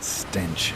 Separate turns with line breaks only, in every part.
that stench.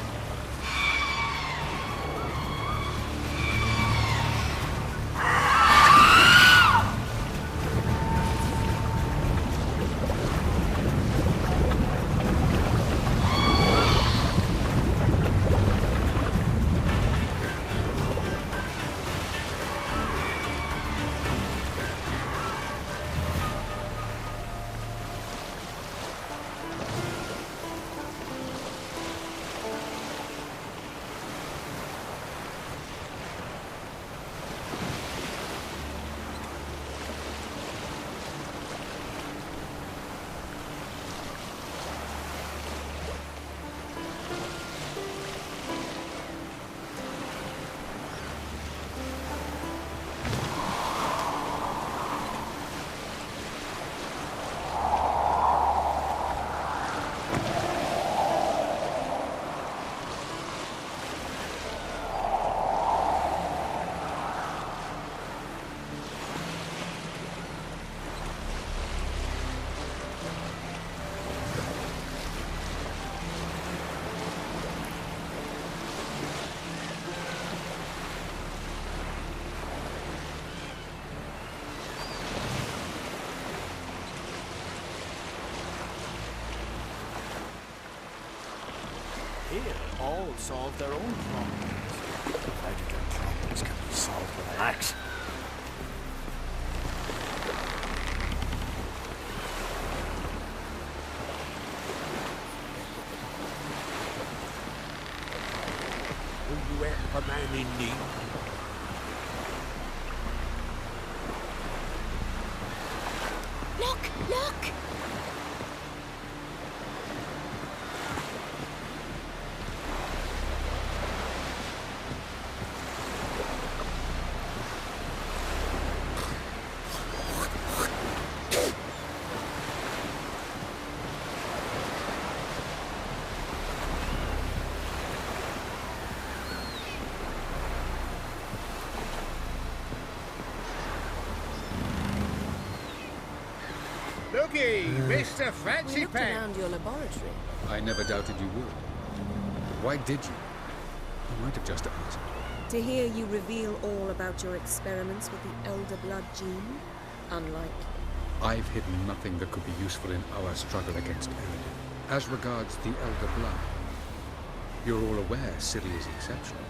Here, all solve their own problems. Provided their problems can be solved with an axe. Will you help a man in need?
Look! Look!
Looky, Mr.
We
Fancy
looked
Pants.
around your laboratory.
I never doubted you would. But why did you? You might have just asked.
To hear you reveal all about your experiments with the Elder Blood gene, unlike...
I've hidden nothing that could be useful in our struggle against Eridan. As regards the Elder Blood, you're all aware Ciri is exceptional.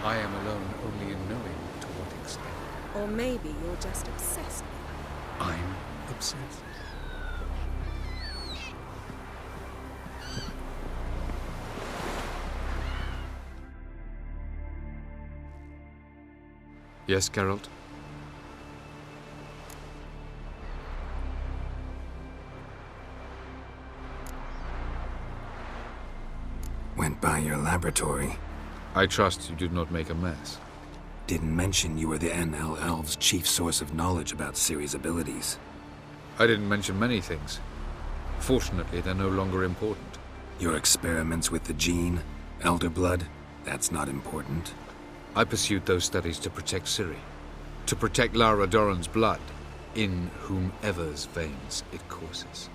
I am alone only in knowing to what extent.
Or maybe you're just obsessed with
I'm obsessed. Yes, Geralt?
Went by your laboratory.
I trust you did not make a mess.
Didn't mention you were the NL Elves' chief source of knowledge about Ciri's abilities.
I didn't mention many things. Fortunately, they're no longer important.
Your experiments with the gene, Elder Blood, that's not important.
I pursued those studies to protect Ciri. To protect Lara Doran's blood, in whomever's veins it courses.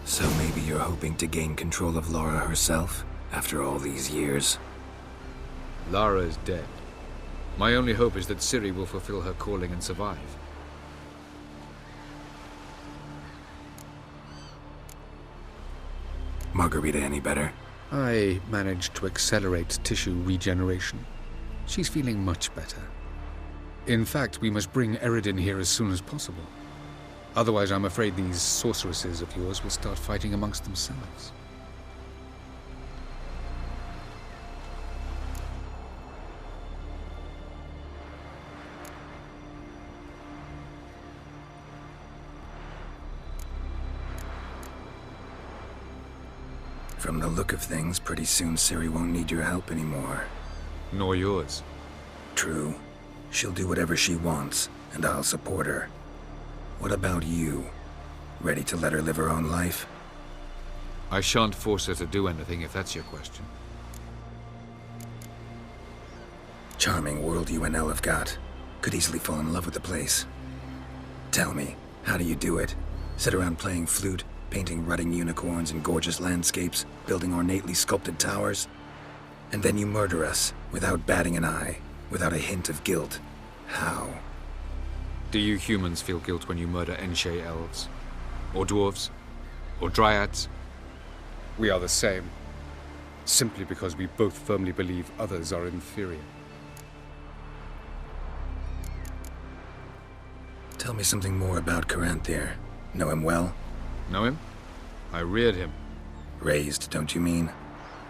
So maybe you're hoping to gain control of Lara herself, after all these years?
Lara is dead. My only hope is that Ciri will fulfill her calling and survive.
Margarita any better?
I managed to accelerate tissue regeneration. She's feeling much better. In fact, we must bring Eridan here as soon as possible. Otherwise, I'm afraid these sorceresses of yours will start fighting amongst themselves.
From the look of things, pretty soon Ciri won't need your help anymore.
Nor yours.
True. She'll do whatever she wants, and I'll support her. What about you? Ready to let her live her own life?
I shan't force her to do anything, if that's your question.
Charming world you and Elle have got. Could easily fall in love with the place. Tell me, how do you do it? Sit around playing flute, painting rutting unicorns in gorgeous landscapes, building ornately sculpted towers? And then you murder us, without batting an eye, without a hint of guilt. How?
Do you humans feel guilt when you murder Enshe elves? Or dwarves? Or dryads? We are the same. Simply because we both firmly believe others are inferior.
Tell me something more about Caranthir. Know him well?
Know him? I reared him.
Raised, don't you mean?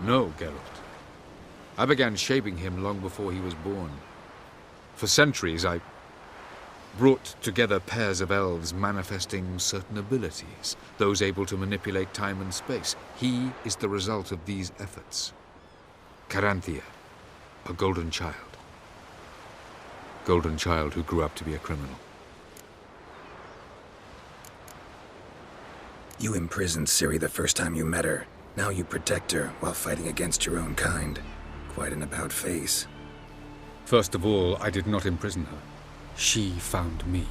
No, Geralt. I began shaping him long before he was born. For centuries, I brought together pairs of elves manifesting certain abilities, those able to manipulate time and space. He is the result of these efforts. Caranthir, a golden child. Golden child who grew up to be a criminal.
You imprisoned Ciri the first time you met her. Now you protect her while fighting against your own kind. Quite an about-face.
First of all, I did not imprison her. She found me.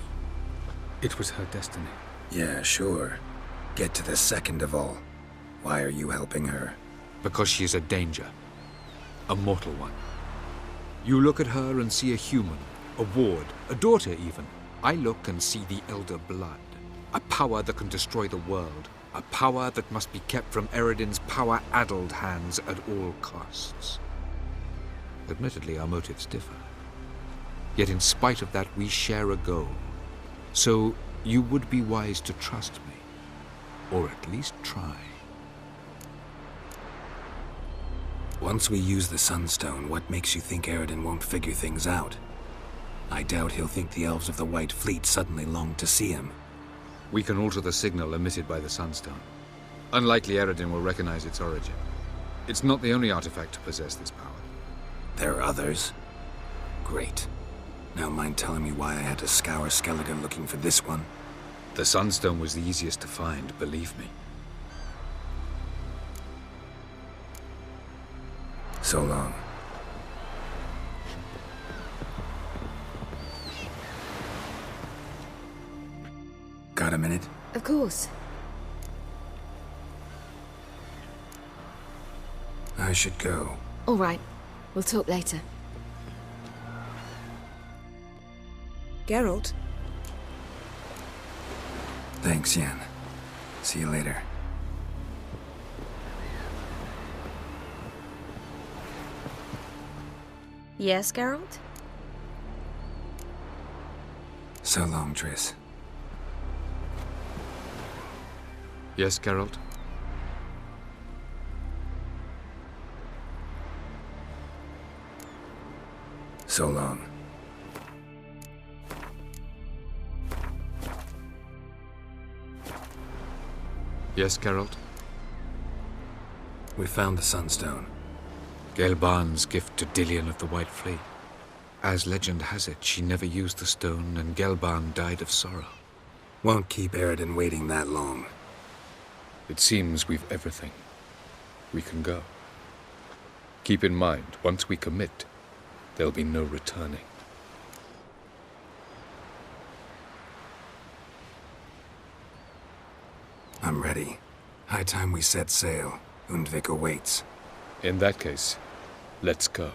It was her destiny.
Yeah, sure. Get to the second of all. Why are you helping her?
Because she is a danger. A mortal one. You look at her and see a human, a ward, a daughter even. I look and see the Elder Blood. A power that can destroy the world. A power that must be kept from Eredin's power-addled hands at all costs. Admittedly, our motives differ. Yet in spite of that, we share a goal. So you would be wise to trust me. Or at least try.
Once we use the Sunstone, what makes you think Eredin won't figure things out? I doubt he'll think the elves of the White Fleet suddenly long to see him.
We can alter the signal emitted by the Sunstone. Unlikely Eredin will recognize its origin. It's not the only artifact to possess this power.
There are others? Great. Now mind telling me why I had to scour Skellige looking for this one?
The Sunstone was the easiest to find, believe me.
So long. Got a minute?
Of course.
I should go.
All right. We'll talk later. Geralt?
Thanks, Yen. See you later.
Yes, Geralt?
So long, Triss.
Yes, Geralt?
So long.
Yes, Geralt?
We found the Sunstone.
Gelban's gift to Dillion of the White Fleet. As legend has it, she never used the stone, and Gelban died of sorrow.
Won't keep Eredin waiting that long.
It seems we've everything. We can go. Keep in mind, once we commit, there'll be no returning.
I'm ready. High time we set sail. Undvik awaits.
In that case, let's go.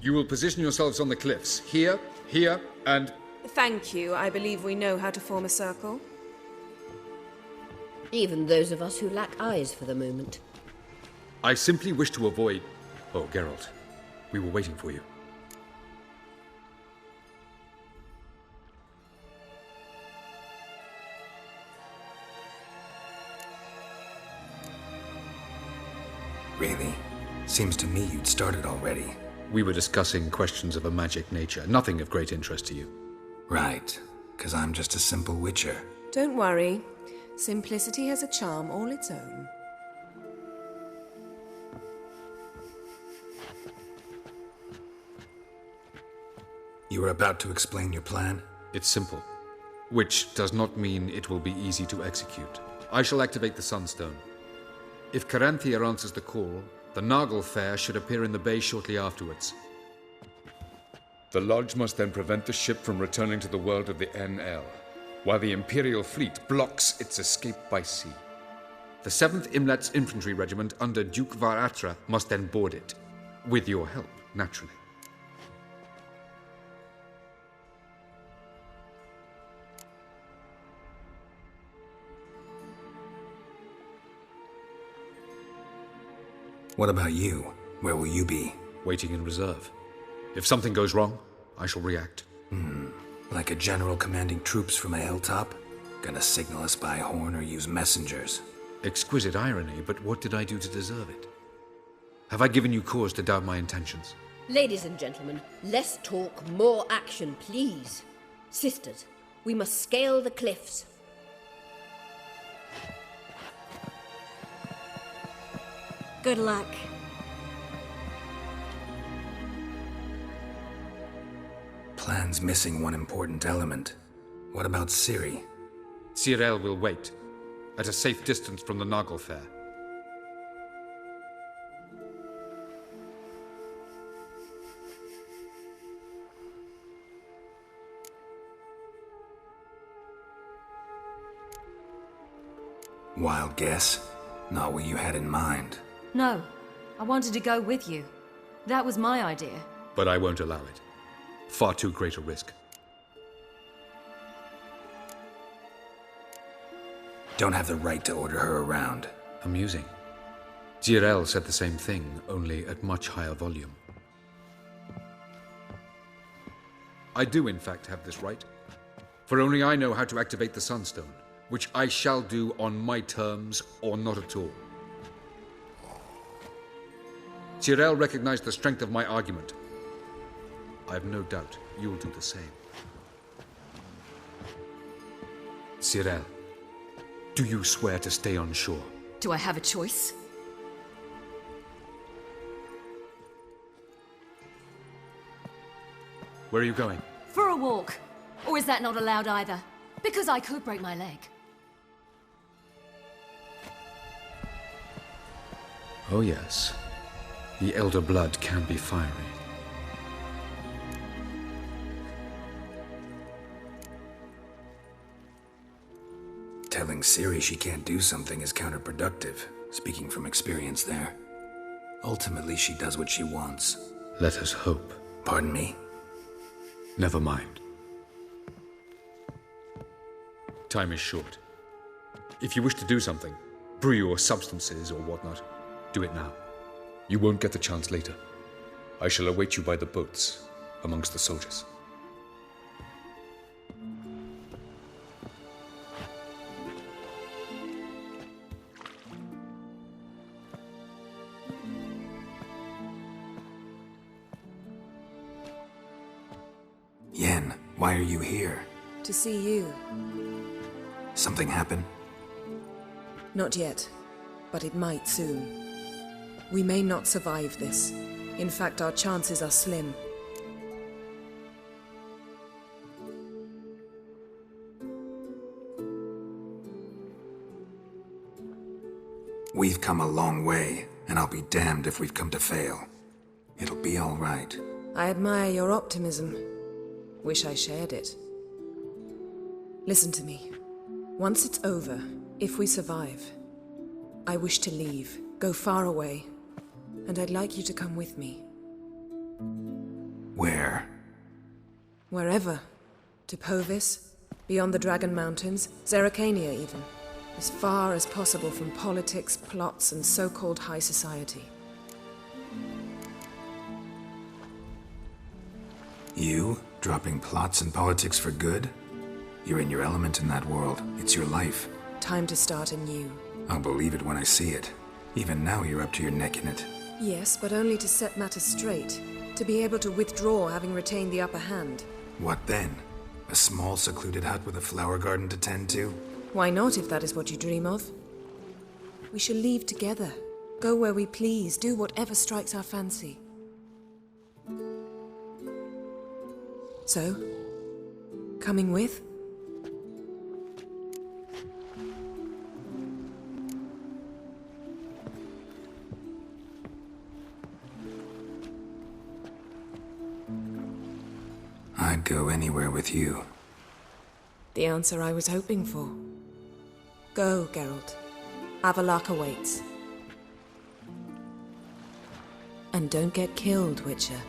You will position yourselves on the cliffs. Here, here, and...
Thank you. I believe we know how to form a circle.
Even those of us who lack eyes for the moment.
I simply wish to avoid... Oh, Geralt. We were waiting for you.
Really? Seems to me you'd started already.
We were discussing questions of a magic nature, nothing of great interest to you.
Right, 'cause I'm just a simple witcher.
Don't worry. Simplicity has a charm all its own.
You were about to explain your plan?
It's simple, which does not mean it will be easy to execute. I shall activate the Sunstone. If Caranthia answers the call, the Nargle Fair should appear in the bay shortly afterwards. The Lodge must then prevent the ship from returning to the world of the NL, while the Imperial fleet blocks its escape by sea. The 7th Imlet's Infantry Regiment under Duke Varatra must then board it, with your help, naturally.
What about you? Where will you be?
Waiting in reserve. If something goes wrong, I shall react.
Like a general commanding troops from a hilltop? Gonna signal us by horn or use messengers?
Exquisite irony, but what did I do to deserve it? Have I given you cause to doubt my intentions?
Ladies and gentlemen, less talk, more action, please. Sisters, we must scale the cliffs.
Good luck.
Plan's missing one important element. What about Ciri?
Cyril will wait, at a safe distance from the Nargle Fair.
Wild guess? Not what you had in mind.
No, I wanted to go with you. That was my idea.
But I won't allow it. Far too great a risk.
Don't have the right to order her around.
Amusing. Cyril said the same thing, only at much higher volume. I do, in fact, have this right. For only I know how to activate the Sunstone, which I shall do on my terms or not at all. Cyril recognized the strength of my argument. I have no doubt you'll do the same. Cyril, do you swear to stay on shore?
Do I have a choice?
Where are you going?
For a walk. Or is that not allowed either? Because I could break my leg.
Oh yes. The elder blood can be fiery.
Telling Ciri she can't do something is counterproductive, speaking from experience there. Ultimately, she does what she wants.
Let us hope.
Pardon me?
Never mind. Time is short. If you wish to do something, brew your substances or whatnot, do it now. You won't get the chance later. I shall await you by the boats, amongst the soldiers.
Yen, why are you here?
To see you.
Something happen?
Not yet, but it might soon. We may not survive this. In fact, our chances are slim.
We've come a long way, and I'll be damned if we've come to fail. It'll be all right.
I admire your optimism. Wish I shared it. Listen to me. Once it's over, if we survive, I wish to leave, go far away, and I'd like you to come with me.
Where?
Wherever. To Povis, beyond the Dragon Mountains, Zeracania even. As far as possible from politics, plots, and so-called high society.
You? Dropping plots and politics for good? You're in your element in that world. It's your life.
Time to start anew.
I'll believe it when I see it. Even now you're up to your neck in it.
Yes, but only to set matters straight. To be able to withdraw having retained the upper hand.
What then? A small secluded hut with a flower garden to tend to?
Why not, if that is what you dream of? We shall leave together. Go where we please, do whatever strikes our fancy. So, coming with?
I'd go anywhere with you.
The answer I was hoping for. Go, Geralt. Avalok awaits. And don't get killed, Witcher.